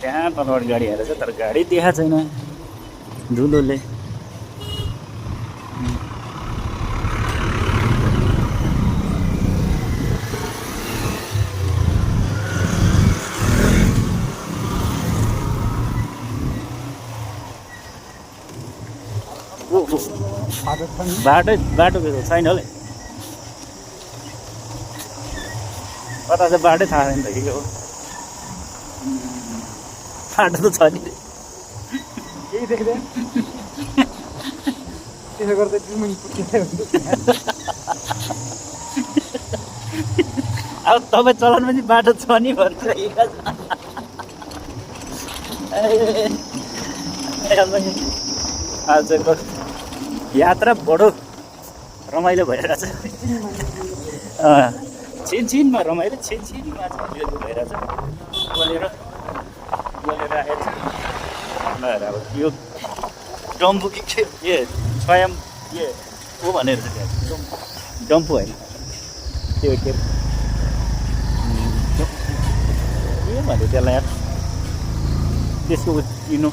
त्यहाँ तलबाट गाडी आएर छ तर गाडी देखाएको छैन धुलोले। बाटो छैन होला कता चाहिँ बाटै थाहा छैन त के हो। बाटो त छ नि केही देख्दैन त्यसो गर्दा अब तपाईँ चलाउनु पनि बाटो छ नि भन्छ आजको यात्रा बडो रमाइलो भइरहेछ। छिनछिनमा रमाइलो छिनछिनमा भइरहेछ। बोलेर आएर अब यो डम्फु कि के स्वयं को भनेर चाहिँ डम्फु होइन त्यो के भन्यो त्यसलाई यार त्यसको चिनो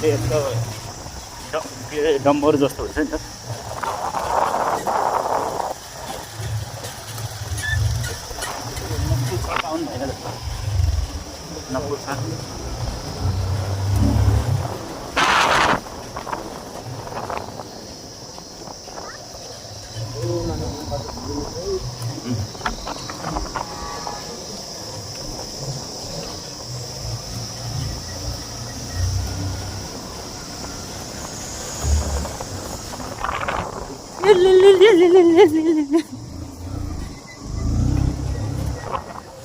त्यस्तो डम्बर जस्तो हुन्छ नि त। पाउनु भएन नपुर छ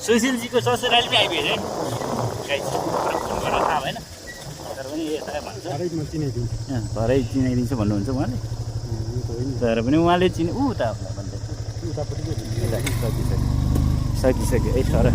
सुशीलजीको ससुराली पनि आइपुगेछ है गाई थाहा भएन तर पनि यता भन्छ घरै चिनाइदिन्छु भन्नुहुन्छ उहाँले तर पनि उहाँले चिने उता भन्दै सकिसक्यो है सर